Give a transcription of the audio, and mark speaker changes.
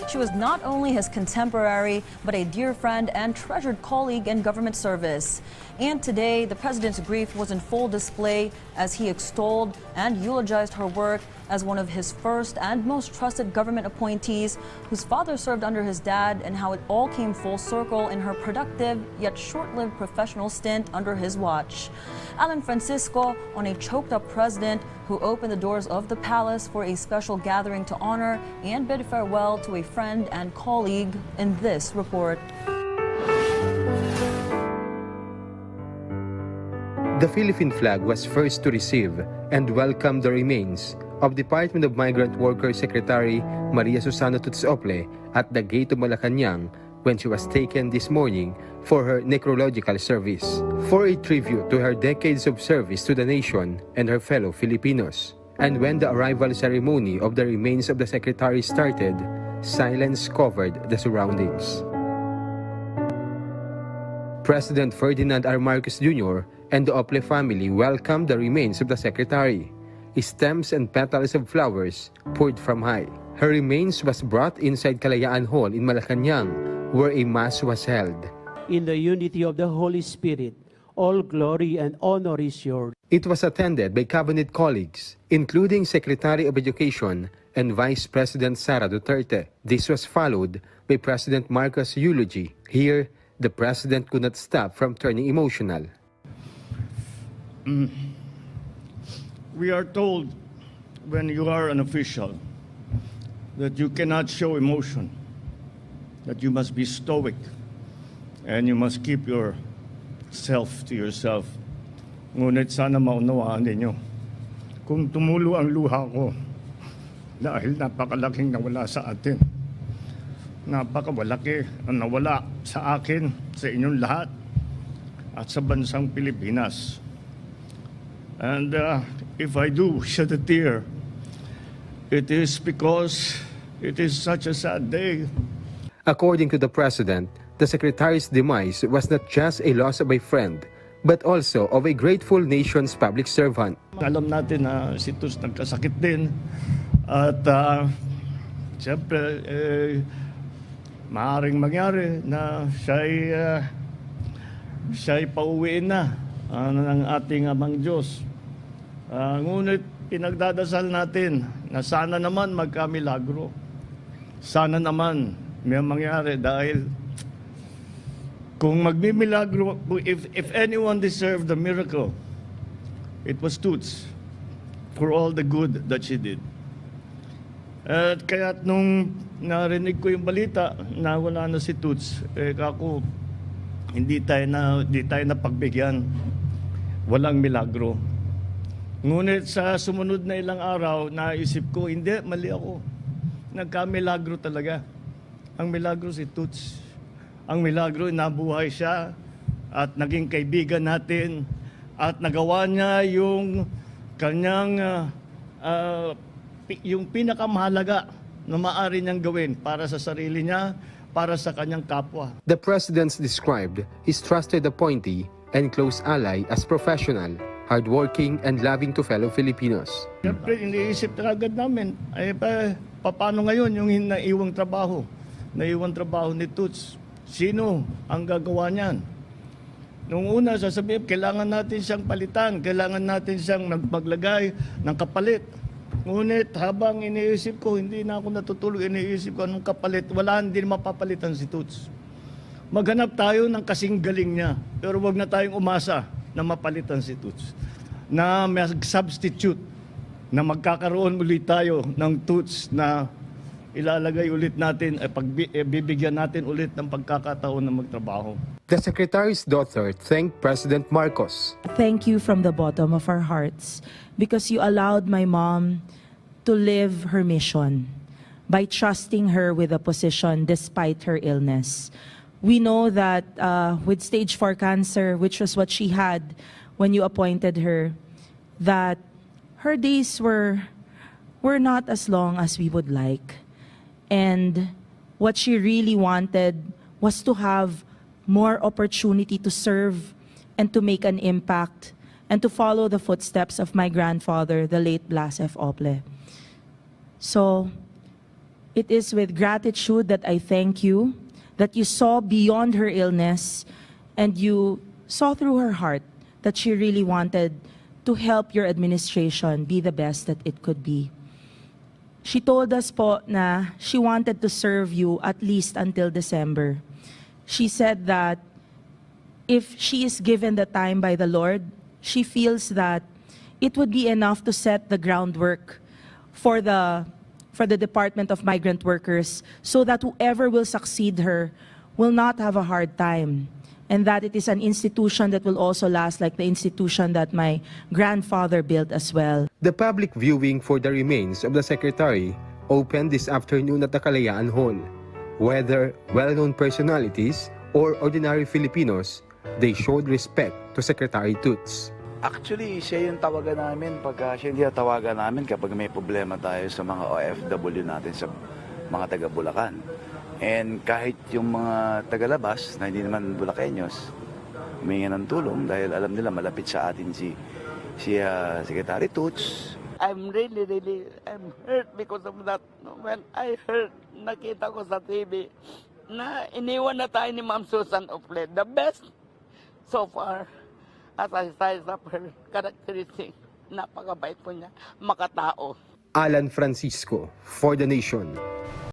Speaker 1: She was not only his contemporary, but a dear friend and treasured colleague in government service. And today, the president's grief was in full display as he extolled and eulogized her work as one of his first and most trusted government appointees, whose father served under his dad, and how it all came full circle in her productive yet short-lived professional stint under his watch. Alan Francisco on a choked-up president who opened the doors of the palace for a special gathering to honor and bid farewell to a friend and colleague in this report.
Speaker 2: The Philippine flag was first to receive and welcome the remains of Department of Migrant Workers Secretary Susan Ople at the gate of Malacañang when she was taken this morning for her necrological service, for a tribute to her decades of service to the nation and her fellow Filipinos. And when the arrival ceremony of the remains of the Secretary started, silence covered the surroundings. President Ferdinand R. Marcos Jr. and the Ople family welcomed the remains of the Secretary. Stems and petals of flowers poured from high. Her remains was brought inside Kalayaan Hall in Malacañang, where a mass was held.
Speaker 3: In the unity of the Holy Spirit, all glory and honor is yours.
Speaker 2: It was attended by cabinet colleagues, including Secretary of Education and Vice President Sara Duterte. This was followed by President Marcos' eulogy. Here, the president could not stop from turning emotional.
Speaker 4: We are told when you are an official that you cannot show emotion, that you must be stoic, and you must keep yourself to yourself. Ngunit sana maunawaan ninyo, kung tumulo ang luha ko dahil napakalaking nawala sa atin, napakawalaki ang nawala sa akin, sa inyong lahat, at sa bansang Pilipinas. And if I do shed a tear, it is because it is such a sad day.
Speaker 2: According to the president, the secretary's demise was not just a loss of a friend, but also of a grateful nation's public servant.
Speaker 4: Alam natin na si Tus nagkasakit din at siyempre maaaring mangyari na siya'y pauwiin na ng ating Amang Diyos. Ngunit pinagdadasal natin na sana naman magkamilagro. Sana naman may mangyari dahil kung magmimilagro, if anyone deserved the miracle, it was Toots for all the good that she did. At kaya nung narinig ko yung balita na wala na si Toots, ako, hindi tayo na pagbigyan. Walang milagro. Ngunit sa sumunod na ilang araw, naisip ko, hindi, mali ako. Nagkamilagro talaga. Ang milagro si Toots. Ang milagro, nabuhay siya at naging kaibigan natin at nagawa niya yung kanyang yung pinakamahalaga na maaari niyang gawin para sa sarili niya, para sa kanyang kapwa.
Speaker 2: The president described his trusted appointee and close ally as professional, hardworking, and loving to fellow Filipinos.
Speaker 4: Siyempre, iniisip na agad namin, paano ngayon yung naiwang trabaho? Naiwang trabaho ni Toots. Sino ang gagawa niyan? Noong una, sasabihin, kailangan natin siyang palitan, kailangan natin siyang maglagay ng kapalit. Ngunit habang iniisip ko, hindi na ako natutulog, iniisip ko anong kapalit, wala, hindi mapapalitan si Toots. Maghanap tayo ng kasing galing niya, pero wag na tayong umasa na mapalitan si Toots. Na may substitute, na magkakaroon ulit tayo ng Toots na ilalagay ulit natin, bibigyan natin ulit ng pagkakataon na magtrabaho.
Speaker 2: The Secretary's daughter thanked President Marcos.
Speaker 5: Thank you from the bottom of our hearts because you allowed my mom to live her mission by trusting her with a position despite her illness. We know that with stage 4 cancer, which was what she had when you appointed her, that her days were not as long as we would like. And what she really wanted was to have more opportunity to serve and to make an impact and to follow the footsteps of my grandfather, the late Blas F. Ople. So It is with gratitude that I thank you that you saw beyond her illness and you saw through her heart that she really wanted to help your administration be the best that it could be. She told us po na she wanted to serve you at least until December. She said that if she is given the time by the Lord, she feels that it would be enough to set the groundwork for the Department of Migrant Workers so that whoever will succeed her will not have a hard time, and that it is an institution that will also last like the institution that my grandfather built as well.
Speaker 2: The public viewing for the remains of the Secretary opened this afternoon at the Kalayaan Hall. Whether well-known personalities or ordinary Filipinos, they showed respect to Secretary Toots.
Speaker 6: Actually, siya yung tawagan namin siya yung tawagan namin kapag may problema tayo sa mga OFW natin sa mga taga Bulacan. And kahit yung mga tagalabas na hindi naman Bulakenyos, humingi ng tulong dahil alam nila malapit sa atin si Secretary Toots.
Speaker 7: I'm I'm hurt because of that. When I heard, nakita ko sa TV na iniwan na tayo ni Ma'am Susan Ople. The best so far. As I size up her characteristic, napakabait po niya, makatao.
Speaker 2: Alan Francisco, for the Nation.